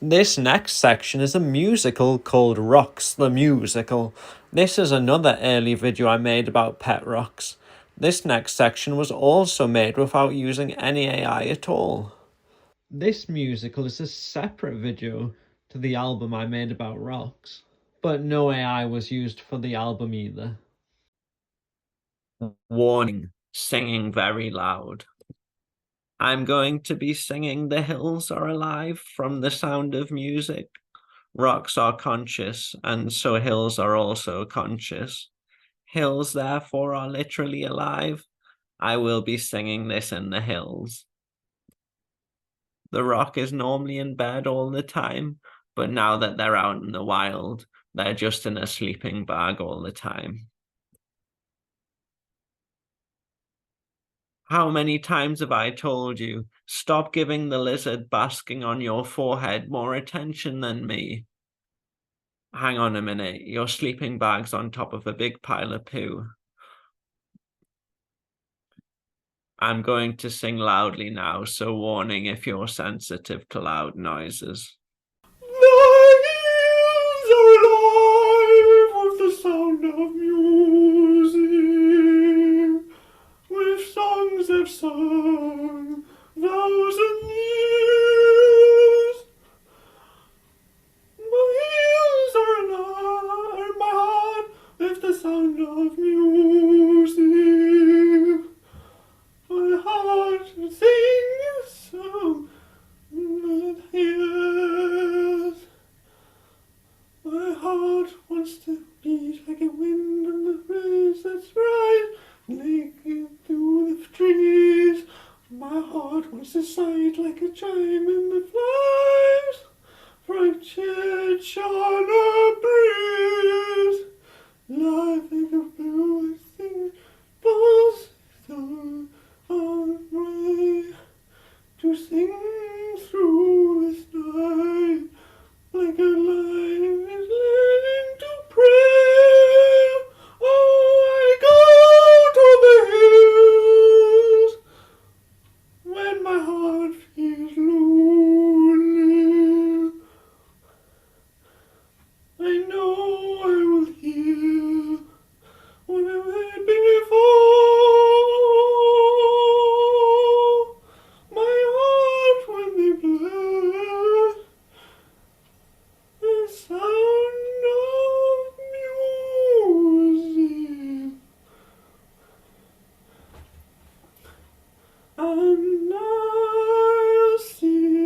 This next section is a musical called Rocks the Musical. This is another early video I made about pet rocks. This next section was also made without using any AI at all. This musical is a separate video to the album I made about rocks, but no AI was used for the album either. Warning, singing very loud. I'm going to be singing The Hills Are Alive from The Sound of Music. Rocks are conscious, and so hills are also conscious. Hills, therefore, are literally alive. I will be singing this in the hills. The rock is normally in bed all the time, but now that they're out in the wild, they're just in a sleeping bag all the time. How many times have I told you, stop giving the lizard basking on your forehead more attention than me? Hang on a minute, your sleeping bag's on top of a big pile of poo. I'm going to sing loudly now, so warning if you're sensitive to loud noises. The hills are alive with the sound of music, with songs they've sung 1,000 years. The hills are alive, my heart, with the sound of music. My heart sings a song that hears. My heart wants to beat like a wind on the breeze that's right, naked through the trees. My heart wants to sigh like a chime in the flies, for a church on a breeze. Life like a blue thing falls on me to sing through this night. Like a lion is learning to pray. Oh, I go to the hills when my heart feels lonely. I know I will hear what I've heard before. My heart when they play the sound of music, and I'll sing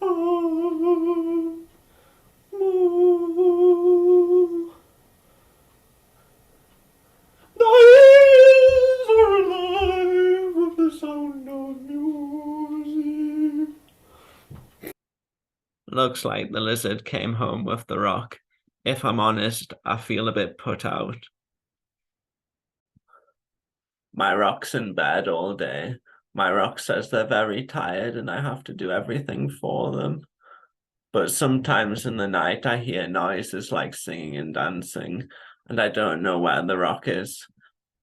of more. The hills are alive with the sound of music. Looks like the lizard came home with the rock. If I'm honest, I feel a bit put out. My rock's in bed all day. My rock says they're very tired and I have to do everything for them. But sometimes in the night I hear noises like singing and dancing, and I don't know where the rock is.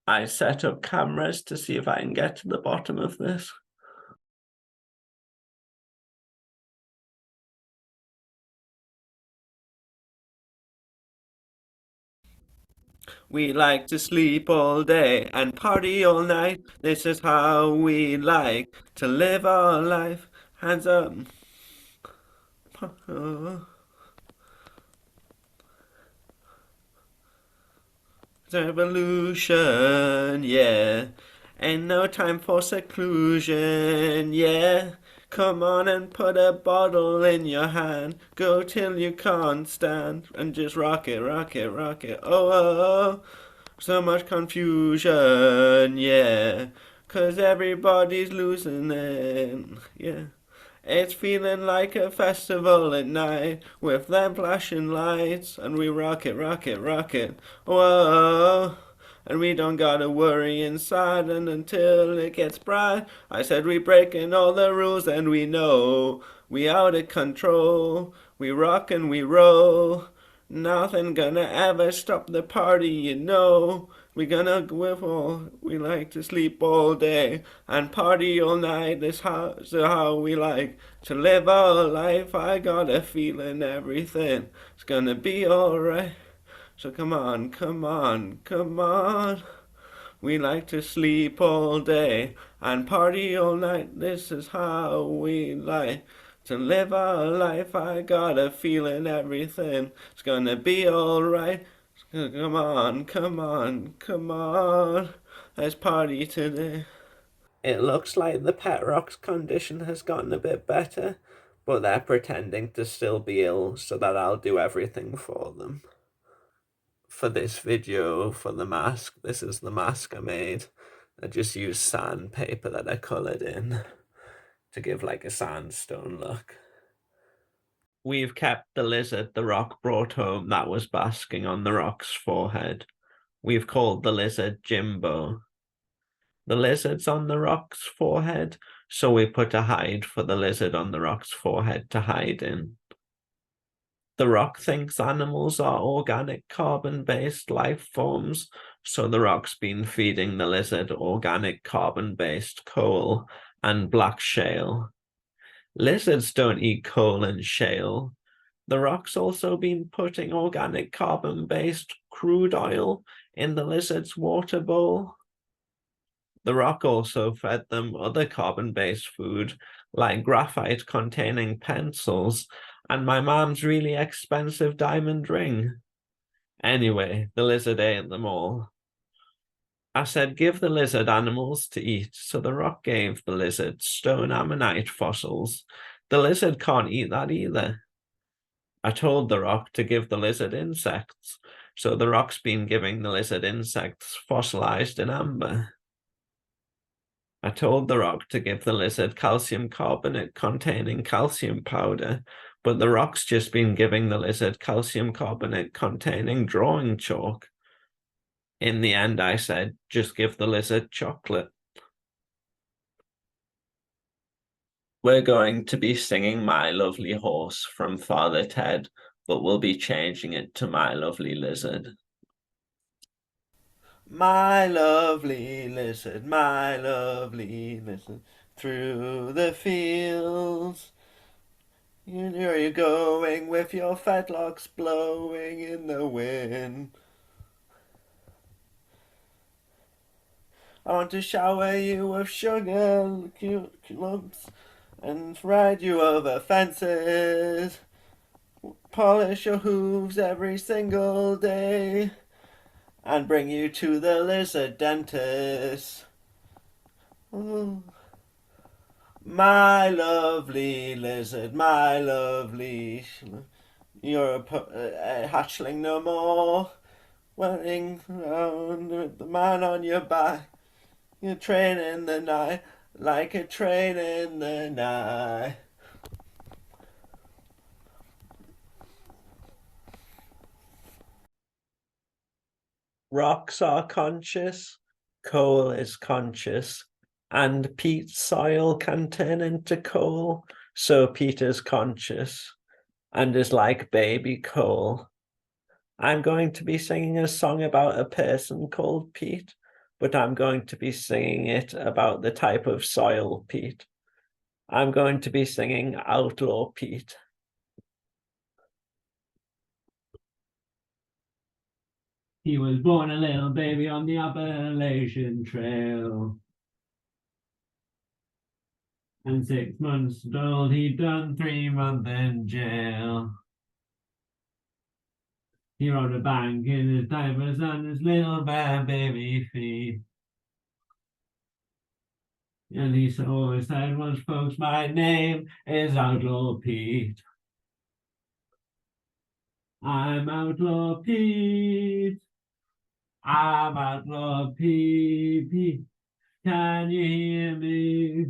I set up cameras to see if I can get to the bottom of this. We like to sleep all day and party all night. This is how we like to live our life. Hands up. Revolution, yeah. Ain't no time for seclusion, yeah. Come on and put a bottle in your hand. Go till you can't stand and just rock it, rock it, rock it. Oh, oh, oh. So much confusion, yeah. 'Cause everybody's losing it, yeah. It's feeling like a festival at night with them flashing lights, and we rock it, rock it, rock it. Whoa. And we don't gotta worry inside, and until it gets bright, I said we breaking all the rules, and we know we out of control. We rock and we roll. Nothing gonna ever stop the party, you know. We gonna go with all. We like to sleep all day and party all night. This how we like to live our life. I got a feeling everything is gonna be alright. So come on, come on, come on. We like to sleep all day and party all night. This is how we like to live our life. I got a feeling everything is gonna be alright. Come on, come on, come on. Let's party today. It looks like the Pet Rock's condition has gotten a bit better, but they're pretending to still be ill so that I'll do everything for them. For this video, for the mask, this is the mask I made. I just used sandpaper that I coloured in to give like a sandstone look. We've kept the lizard the Rock brought home that was basking on the Rock's forehead. We've called the lizard Jimbo. The lizard's on the Rock's forehead, so we put a hide for the lizard on the Rock's forehead to hide in. The Rock thinks animals are organic carbon-based life forms, so the Rock's been feeding the lizard organic carbon-based coal and black shale. Lizards don't eat coal and shale. The Rock's also been putting organic carbon-based crude oil in the lizard's water bowl. The Rock also fed them other carbon-based food, like graphite-containing pencils, and my mom's really expensive diamond ring. Anyway, the lizard ate them all. I said, give the lizard animals to eat, so the Rock gave the lizard stone ammonite fossils. The lizard can't eat that either. I told the Rock to give the lizard insects, so the Rock's been giving the lizard insects fossilized in amber. I told the Rock to give the lizard calcium carbonate containing calcium powder, but the Rock's just been giving the lizard calcium carbonate containing drawing chalk. In the end, I said, just give the lizard chocolate. We're going to be singing My Lovely Horse from Father Ted, but we'll be changing it to My Lovely Lizard. My lovely lizard, through the fields. Where are you going with your fetlocks blowing in the wind? I want to shower you with sugar lumps and ride you over fences. Polish your hooves every single day and bring you to the lizard dentist. Oh. My lovely lizard, my lovely, you're a hatchling no more, running around with the man on your back. You're train in the night, like a train in the night. Rocks are conscious, coal is conscious, and peat soil can turn into coal, so Pete is conscious and is like baby coal. I'm going to be singing a song about a person called Pete, but I'm going to be singing it about the type of soil Pete. I'm going to be singing Outlaw Pete. He was born a little baby on the Appalachian Trail. And 6 months old, he'd done 3 months in jail. He rode a bank in his diapers on his little bare baby feet. And he always said, once folks, my name is Outlaw Pete. I'm Outlaw Pete. I'm Outlaw Pete. Can you hear me?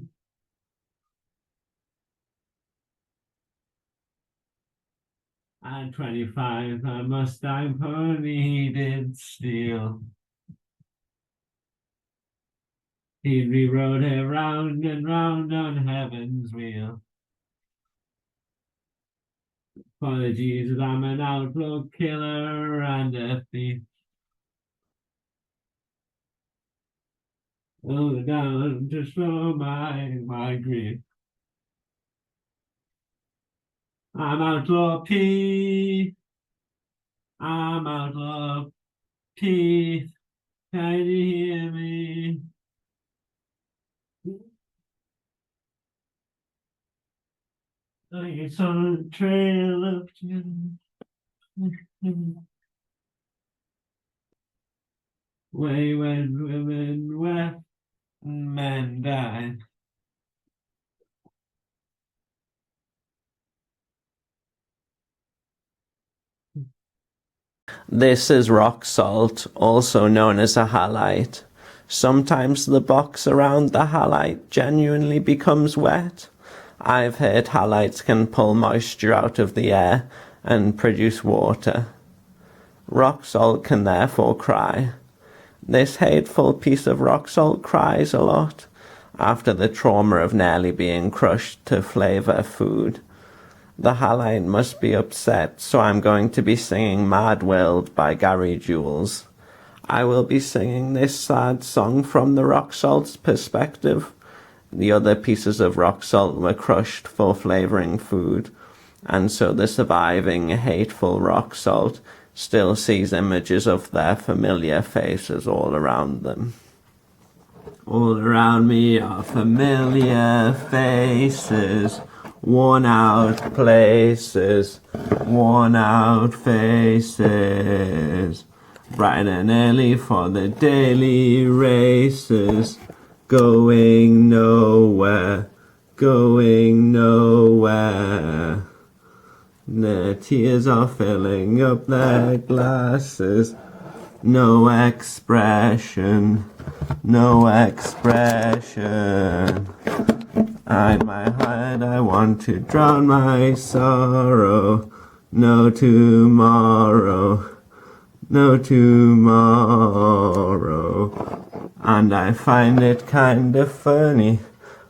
At 25, a Mustang pony he did steal. He rode it round and round on heaven's wheel. For Jesus, I'm an outlaw killer and a thief. Oh, down to slow my grief. I'm Outlaw P. I'm Outlaw P. Can you hear me? It's on a trail of way when women wept and men died. This is rock salt, also known as a halite. Sometimes the box around the halite genuinely becomes wet. I've heard halites can pull moisture out of the air and produce water. Rock salt can therefore cry. This hateful piece of rock salt cries a lot after the trauma of nearly being crushed to flavour food. The halite must be upset, so I'm going to be singing Mad World by Gary Jules. I will be singing this sad song from the rock salt's perspective. The other pieces of rock salt were crushed for flavouring food, and so the surviving hateful rock salt still sees images of their familiar faces all around them. All around me are familiar faces, worn out places, worn out faces. Bright and early for the daily races, going nowhere, going nowhere. Their tears are filling up their glasses. No expression, no expression. In my heart I want to drown my sorrow. No tomorrow, no tomorrow. And I find it kinda funny,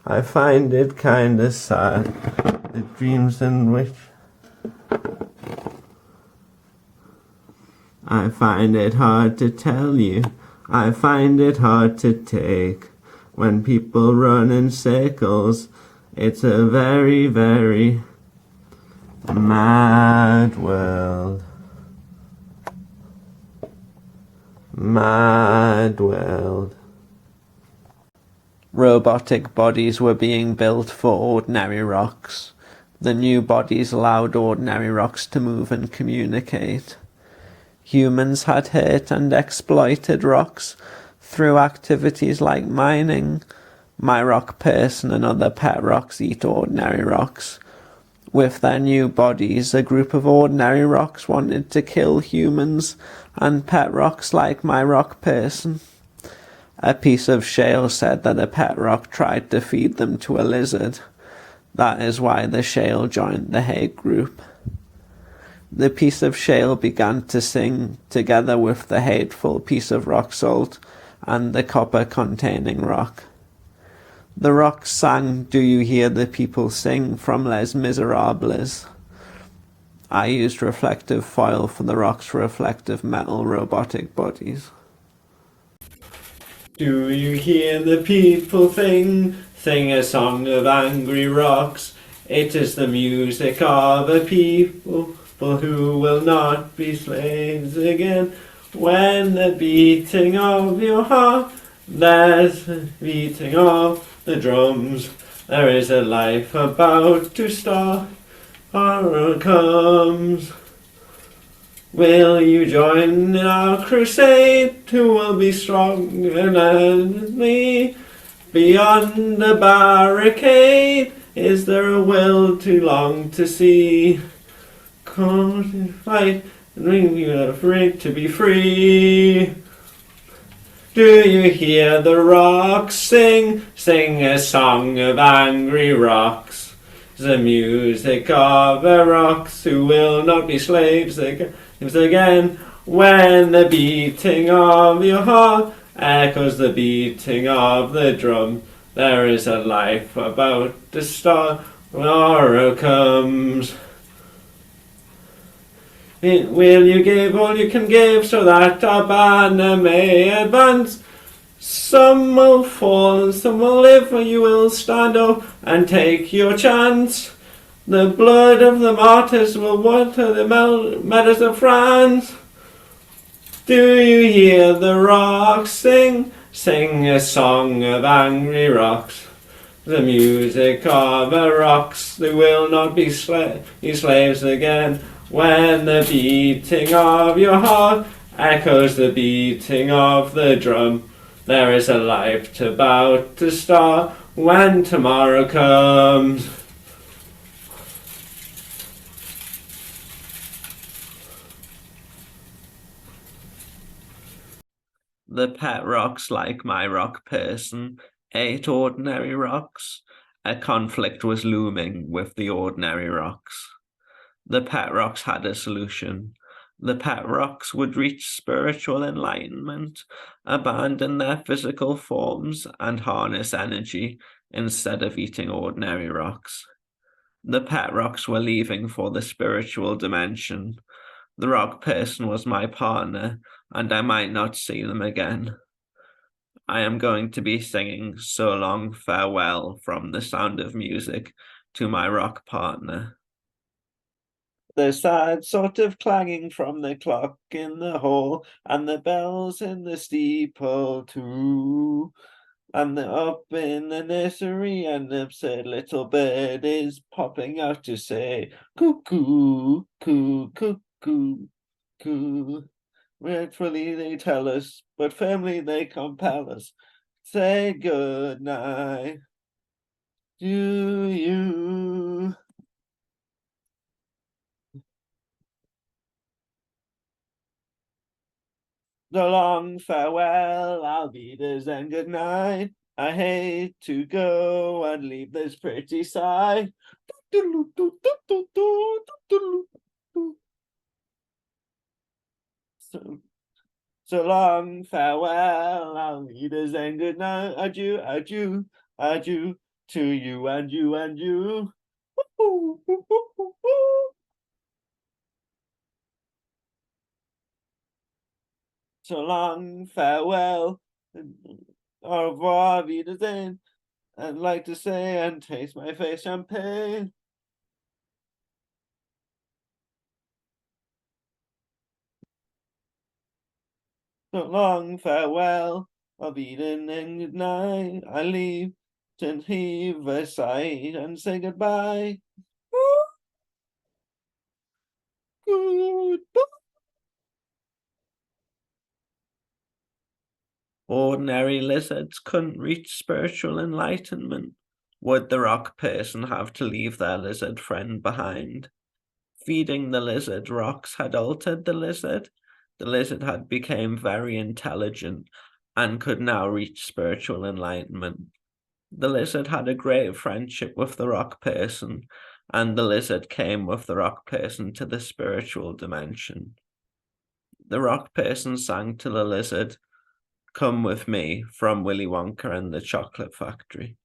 I find it kinda sad, the dreams in which I find it hard to tell you, I find it hard to take. When people run in circles, it's a very, very mad world. Mad world. Robotic bodies were being built for ordinary rocks. The new bodies allowed ordinary rocks to move and communicate. Humans had hurt and exploited rocks through activities like mining. My rock person and other pet rocks eat ordinary rocks. With their new bodies, a group of ordinary rocks wanted to kill humans and pet rocks like my rock person. A piece of shale said that a pet rock tried to feed them to a lizard. That is why the shale joined the hate group. The piece of shale began to sing together with the hateful piece of rock salt and the copper-containing rock. The rocks sang "Do You Hear the People Sing" from Les Miserables. I used reflective foil for the rocks' reflective metal robotic bodies. Do you hear the people sing a song of angry rocks? It is the music of a people who will not be slaves again. When the beating of your heart, there's the beating of the drums. There is a life about to start. Horror comes. Will you join in our crusade? Who will be stronger than me? Beyond the barricade, is there a will too long to see? Come to fight, and we are afraid to be free. Do you hear the rocks sing a song of angry rocks? The music of the rocks who will not be slaves again. When the beating of your heart echoes the beating of the drum, there is a life about to start. Horror comes. Will you give all you can give so that our banner may advance? Some will fall and some will live, or you will stand up and take your chance. The blood of the martyrs will water the meadows of France. Do you hear the rocks sing? Sing a song of angry rocks. The music of the rocks, they will not be slaves again. When the beating of your heart echoes the beating of the drum, there is a life about to start when tomorrow comes. The pet rocks, like my rock person, ate ordinary rocks. A conflict was looming with the ordinary rocks. The pet rocks had a solution. The pet rocks would reach spiritual enlightenment, abandon their physical forms, and harness energy instead of eating ordinary rocks. The pet rocks were leaving for the spiritual dimension. The rock person was my partner, and I might not see them again. I am going to be singing So Long Farewell from The Sound of Music to my rock partner. The sad sort of clanging from the clock in the hall, and the bells in the steeple too. And up in the nursery, an absurd little bird is popping out to say, cuckoo, coo, cuckoo, coo. Regretfully they tell us, but firmly they compel us. Say good night to you. So long farewell, Alvidas, and good night. I hate to go and leave this pretty side. So long farewell, Alvidas, and good night. Adieu, adieu, adieu to you and you and you. So long farewell, au revoir, Wiedersehen. I'd like to say and taste my face champagne. So long farewell, I'll be in and good night. I leave to heave a sigh and say goodbye. Goodbye. Ordinary lizards couldn't reach spiritual enlightenment. Would the rock person have to leave their lizard friend behind? Feeding the lizard rocks had altered the lizard. The lizard had become very intelligent and could now reach spiritual enlightenment. The lizard had a great friendship with the rock person, and the lizard came with the rock person to the spiritual dimension. The rock person sang to the lizard, "Come with me," from Willy Wonka and the Chocolate Factory.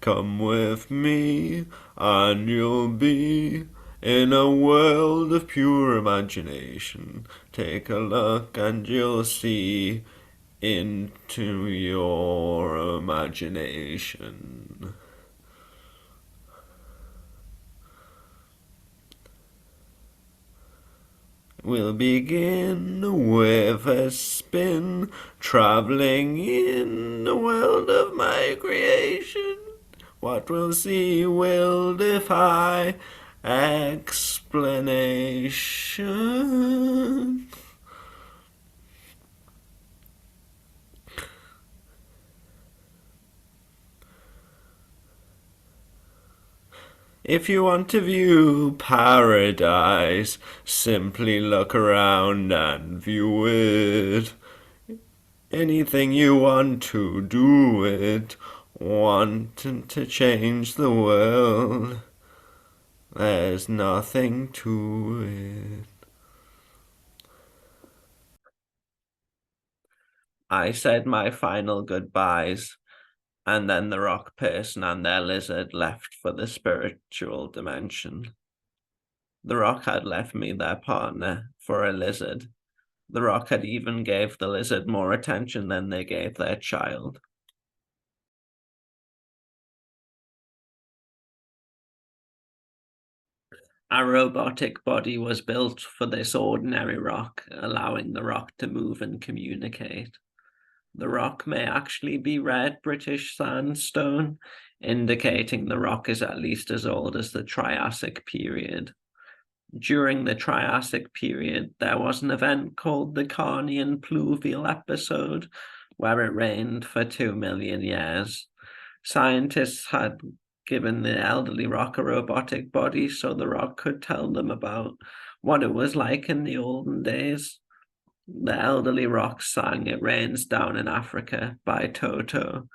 Come with me, and you'll be in a world of pure imagination. Take a look and you'll see into your imagination. We'll begin with a spin, traveling in the world of my creation. What we'll see will defy explanation. If you want to view paradise, simply look around and view it. Anything you want to do it, wanting to change the world, there's nothing to it. I said my final goodbyes, and then the rock person and their lizard left for the spiritual dimension. The rock had left me their partner for a lizard, The Rock had even gave the lizard more attention than they gave their child. A robotic body was built for this ordinary rock, allowing the rock to move and communicate. The rock may actually be red British sandstone, indicating the rock is at least as old as the Triassic period. During the Triassic period, there was an event called the Carnian Pluvial Episode, where it rained for 2 million years. Scientists had given the elderly rock a robotic body so the rock could tell them about what it was like in the olden days. The elderly rock sang It Rains Down in Africa by Toto,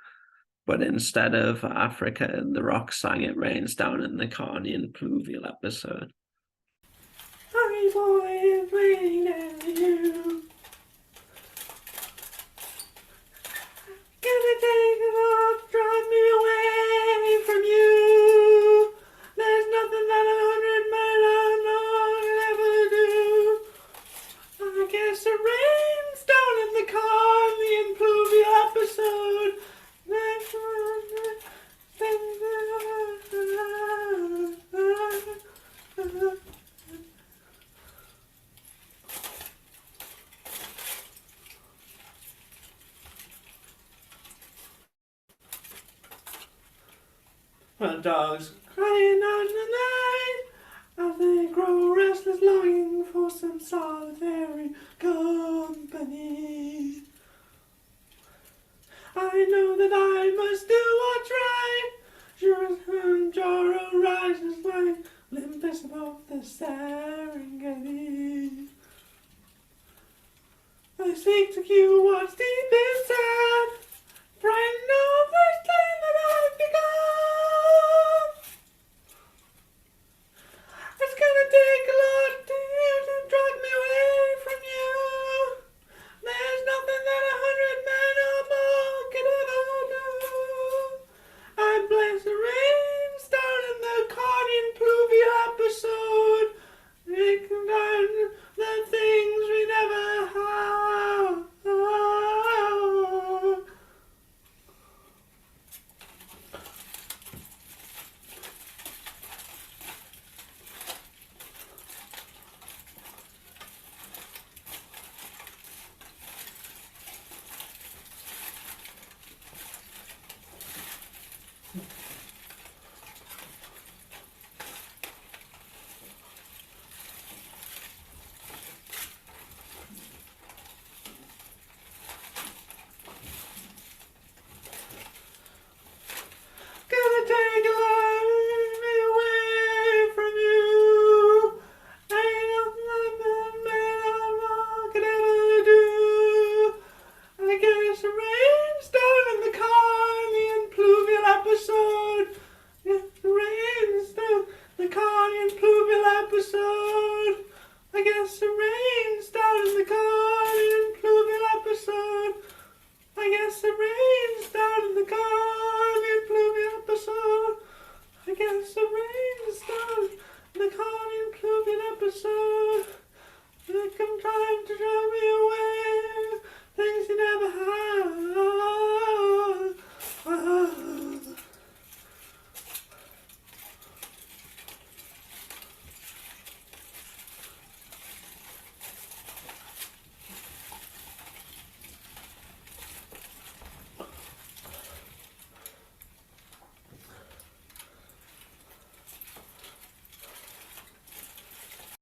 but instead of Africa, the rock sang It Rains Down in the Carnian Pluvial Episode. Honey boy, it's raining down on you. Gonna take it off, drive me away from you. There's nothing that 100 men I know could ever do. I guess it rains down in the Carnian Pluvial Episode. Well, dogs crying out in the night as they grow restless, longing for some solitary company. I know that I must do what's right. Sure as Kilimanjaro rises like Olympus above the Serengeti. I seek to cue what's deep inside, frightened of this thing that I've begun. It's gonna take a lot to drag me away from you. There's nothing that 100 men or more could ever do. I bless the rains down in the Carnian Pluvial Episode, making down the things we never have. Gonna take me away from you. Ain't nothing that man could ever do. I guess it rains down in the Carnian Pluvial Episode. It rains down the Carnian Pluvial Episode. I guess it rains down in the Carnian Pluvial Episode. I guess it rains down in the Carnian Pluvial